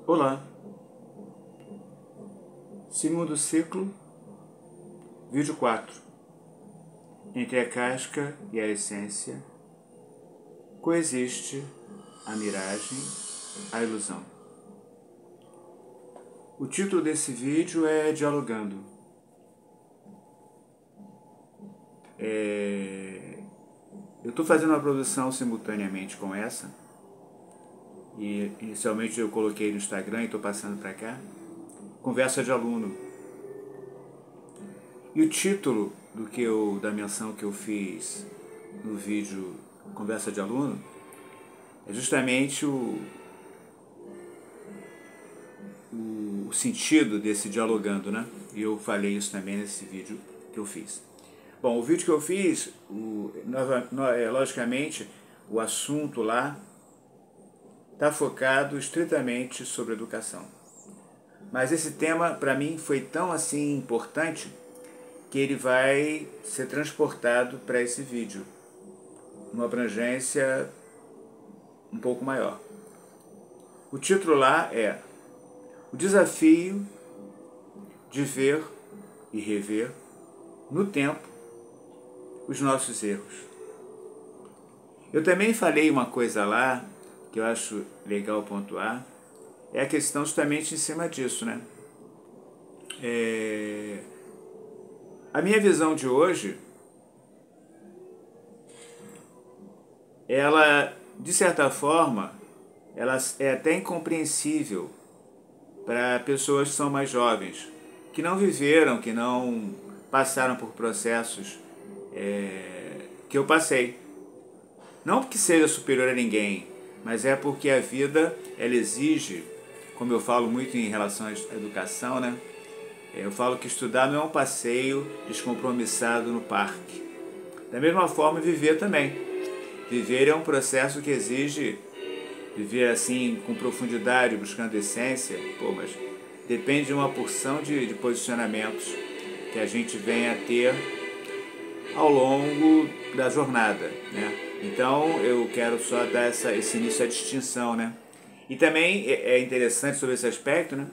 Olá! Segundo ciclo, vídeo 4. Entre a casca e a essência, coexiste a miragem, a ilusão. O título desse vídeo é Dialogando. Eu estou fazendo uma produção simultaneamente com essa, e inicialmente eu coloquei no Instagram e estou passando para cá, conversa de aluno. E o título da menção que eu fiz no vídeo Conversa de Aluno é justamente o sentido desse dialogando, né? E eu falei isso também nesse vídeo que eu fiz. Bom, o vídeo que eu fiz, logicamente, o assunto lá está focado estritamente sobre educação. Mas esse tema, para mim, foi tão assim importante que ele vai ser transportado para esse vídeo, uma abrangência um pouco maior. O título lá é O Desafio de Ver e Rever no Tempo os Nossos Erros. Eu também falei uma coisa lá que eu acho legal pontuar, é a questão justamente em cima disso, né? A minha visão de hoje, ela, de certa forma, ela é até incompreensível para pessoas que são mais jovens, que não viveram, que não passaram por processos que eu passei. Não porque seja superior a ninguém, mas é porque a vida, ela exige, como eu falo muito em relação à educação, né? Eu falo que estudar não é um passeio descompromissado no parque. Da mesma forma, viver também. Viver é um processo que exige viver assim com profundidade, buscando essência, mas depende de uma porção de posicionamentos que a gente vem a ter ao longo da jornada, né? Então eu quero só dar esse início à distinção, né? E também é interessante sobre esse aspecto, né?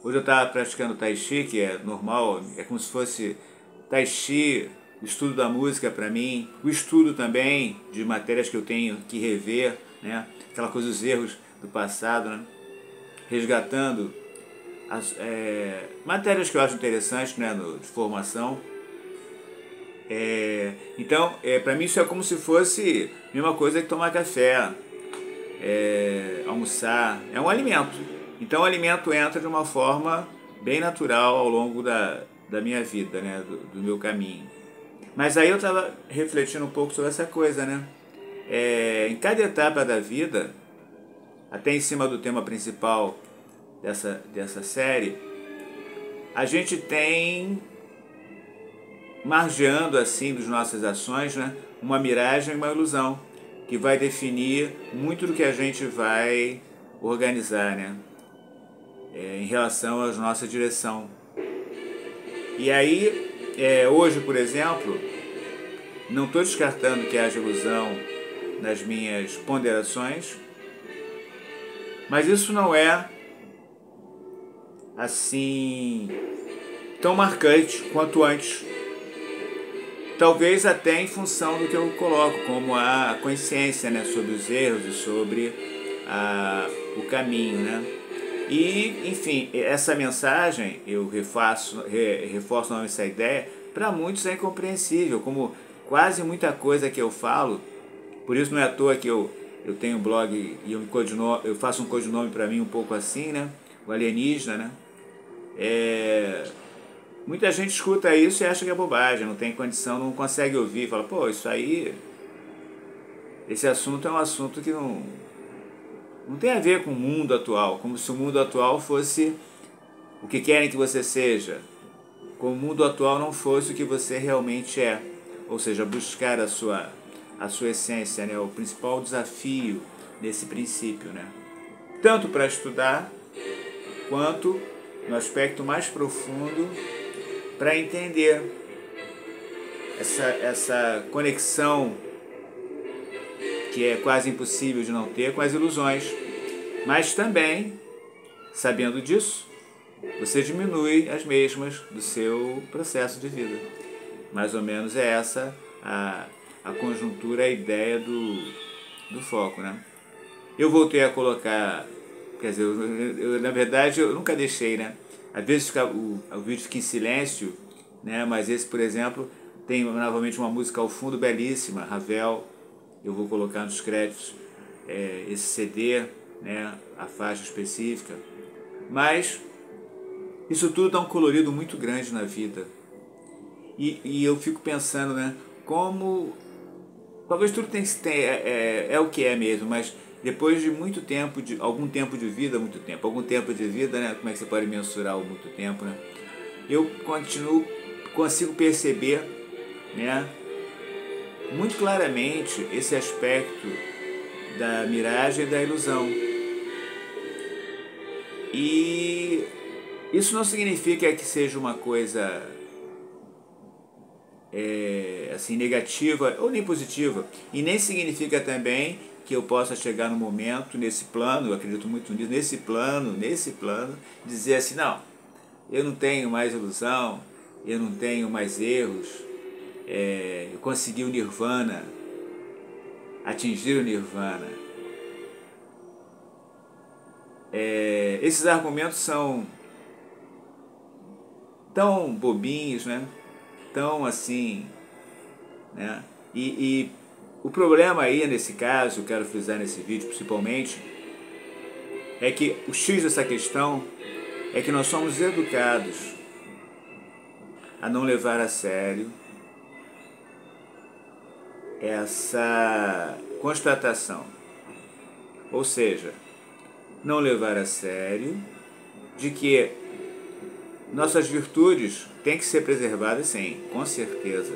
Hoje eu estava praticando Tai Chi, que é normal, é como se fosse Tai Chi, o estudo da música para mim, o estudo também de matérias que eu tenho que rever, né? Aquela coisa dos erros do passado, né? Resgatando as matérias que eu acho interessantes, né? De formação. Então, para mim isso é como se fosse a mesma coisa que tomar café, almoçar, é um alimento. Então o alimento entra de uma forma bem natural ao longo da minha vida, né? do meu caminho. Mas aí eu estava refletindo um pouco sobre essa coisa, né? Em cada etapa da vida, até em cima do tema principal dessa série, a gente tem, margeando assim das nossas ações, né, uma miragem e uma ilusão, que vai definir muito do que a gente vai organizar, né, em relação à nossa direção. E aí, hoje, por exemplo, não estou descartando que haja ilusão nas minhas ponderações, mas isso não é assim tão marcante quanto antes. Talvez até em função do que eu coloco, como a consciência, né, sobre os erros e sobre o caminho, né? E, enfim, essa mensagem, eu reforço novamente essa ideia, para muitos é incompreensível, como quase muita coisa que eu falo. Por isso não é à toa que eu tenho um blog e eu faço um codinome para mim um pouco assim, né? O alienígena, né? Muita gente escuta isso e acha que é bobagem, não tem condição, não consegue ouvir, fala, isso aí, esse assunto é um assunto que não tem a ver com o mundo atual, como se o mundo atual fosse o que querem que você seja, como o mundo atual não fosse o que você realmente é, ou seja, buscar a sua essência, né, o principal desafio desse princípio, né, tanto para estudar, quanto no aspecto mais profundo, para entender essa conexão que é quase impossível de não ter com as ilusões, mas também Sabendo disso, você diminui as mesmas do seu processo de vida. Mais ou menos é essa a conjuntura, a ideia do foco, né? Eu voltei a colocar, quer dizer, na verdade eu nunca deixei, né? Às vezes o vídeo fica em silêncio, né? Mas esse, por exemplo, tem novamente uma música ao fundo belíssima, Ravel. Eu vou colocar nos créditos esse CD, né? A faixa específica. Mas isso tudo dá um colorido muito grande na vida. E eu fico pensando, né? Como talvez tudo tem que ter, é o que é mesmo, mas depois de muito tempo, de algum tempo de vida, algum tempo de vida, né? Como é que você pode mensurar o muito tempo, né? Eu consigo perceber, né? Muito claramente esse aspecto da miragem e da ilusão. E isso não significa que seja uma coisa assim, negativa ou nem positiva. E nem significa também que eu possa chegar no momento, nesse plano, eu acredito muito nisso, nesse plano, dizer assim, não, eu não tenho mais ilusão, eu não tenho mais erros, eu consegui o nirvana, atingir o nirvana. Esses argumentos são tão bobinhos, né? Tão assim, né? E o problema aí nesse caso, eu quero frisar nesse vídeo principalmente, é que o X dessa questão é que nós somos educados a não levar a sério essa constatação. Ou seja, não levar a sério de que nossas virtudes têm que ser preservadas, sim, com certeza.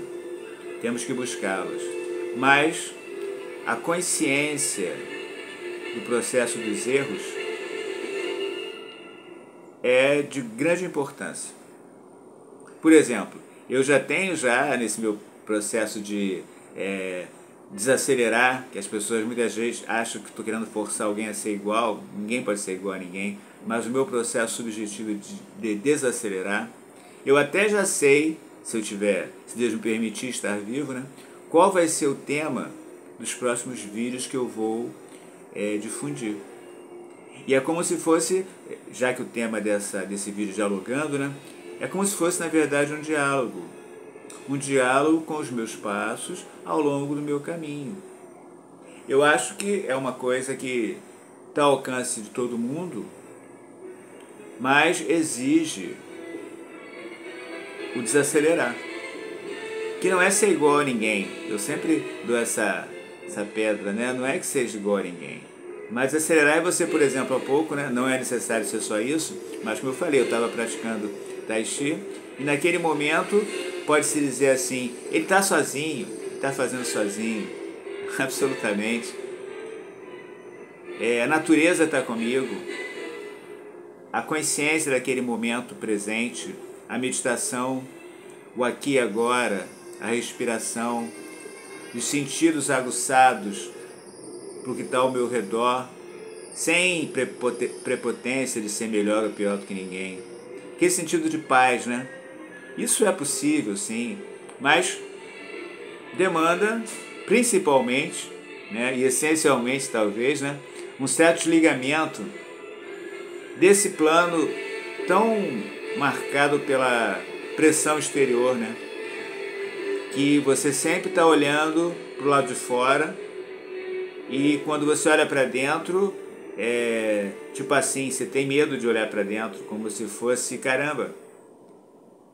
Temos que buscá-las. Mas a consciência do processo dos erros é de grande importância. Por exemplo, eu já tenho nesse meu processo de desacelerar, que as pessoas muitas vezes acham que estou querendo forçar alguém a ser igual, ninguém pode ser igual a ninguém, mas o meu processo subjetivo de desacelerar, eu até já sei, se Deus me permitir estar vivo, né, qual vai ser o tema dos próximos vídeos que eu vou difundir. E é como se fosse, já que o tema desse vídeo dialogando, né, é como se fosse, na verdade, um diálogo com os meus passos ao longo do meu caminho. Eu acho que é uma coisa que está ao alcance de todo mundo, mas exige o desacelerar, que não é ser igual a ninguém. Eu sempre dou essa pedra, né? Não é que seja igual a ninguém, mas acelerar é você, por exemplo, há pouco, né? Não é necessário ser só isso, mas como eu falei, eu estava praticando Tai Chi, e naquele momento pode-se dizer assim, ele está sozinho, está fazendo sozinho, absolutamente. A natureza está comigo, a consciência daquele momento presente, a meditação, o aqui e agora, a respiração, os sentidos aguçados para o que está ao meu redor, sem prepotência de ser melhor ou pior do que ninguém. Aquele sentido de paz, né? Isso é possível, sim, mas demanda, principalmente, né, e essencialmente talvez, né, um certo desligamento desse plano tão marcado pela pressão exterior, né, que você sempre está olhando para o lado de fora e quando você olha para dentro, tipo assim, você tem medo de olhar para dentro, como se fosse, caramba,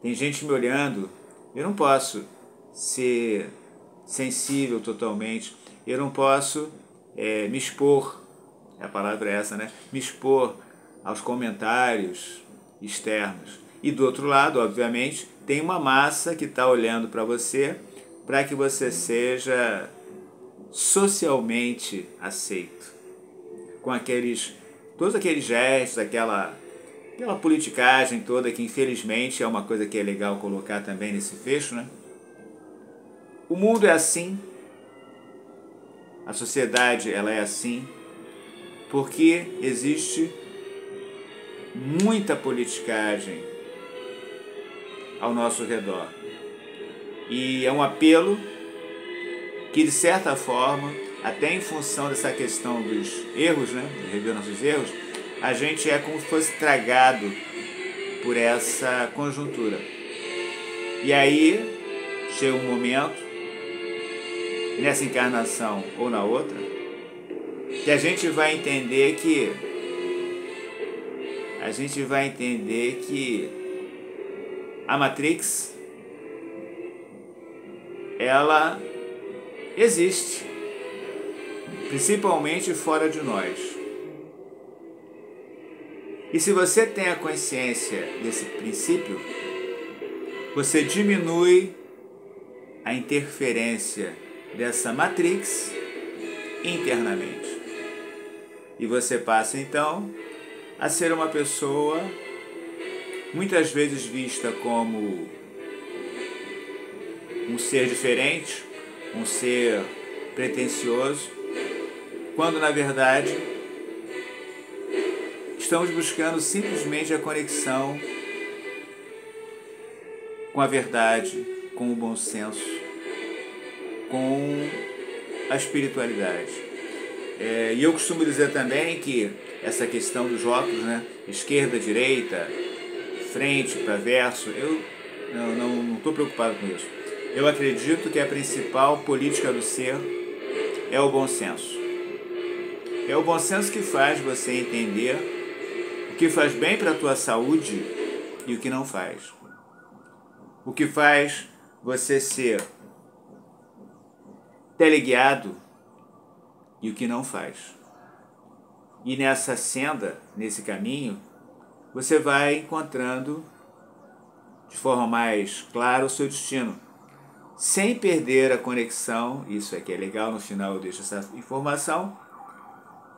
tem gente me olhando, eu não posso ser sensível totalmente, eu não posso me expor, a palavra é essa, né? Me expor aos comentários externos. E do outro lado, obviamente, tem uma massa que está olhando para você para que você seja socialmente aceito, com todos aqueles gestos, aquela politicagem toda que infelizmente é uma coisa que é legal colocar também nesse fecho, né? O mundo é assim, a sociedade ela é assim, porque existe muita politicagem ao nosso redor. E é um apelo que, de certa forma, até em função dessa questão dos erros, né, de rever nossos erros, a gente é como se fosse tragado por essa conjuntura. E aí chega um momento, nessa encarnação ou na outra, que a gente vai entender que a Matrix, ela existe, principalmente fora de nós. E se você tem a consciência desse princípio, você diminui a interferência dessa Matrix internamente. E você passa então a ser uma pessoa muitas vezes vista como um ser diferente, um ser pretensioso, quando na verdade estamos buscando simplesmente a conexão com a verdade, com o bom senso, com a espiritualidade. E eu costumo dizer também que essa questão dos rótulos, né, esquerda, direita, frente para verso, eu não estou preocupado com isso. Eu acredito que a principal política do ser é o bom senso. É o bom senso que faz você entender o que faz bem para a tua saúde e o que não faz. O que faz você ser teleguiado e o que não faz. E nessa senda, nesse caminho, você vai encontrando de forma mais clara o seu destino, sem perder a conexão. Isso aqui é legal, no final eu deixo essa informação,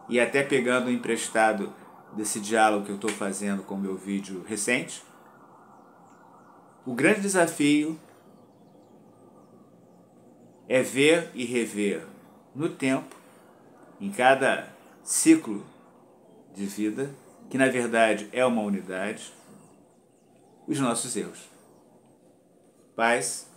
e até pegando emprestado desse diálogo que eu estou fazendo com o meu vídeo recente, o grande desafio é ver e rever no tempo, em cada ciclo de vida, que na verdade é uma unidade, os nossos erros. Paz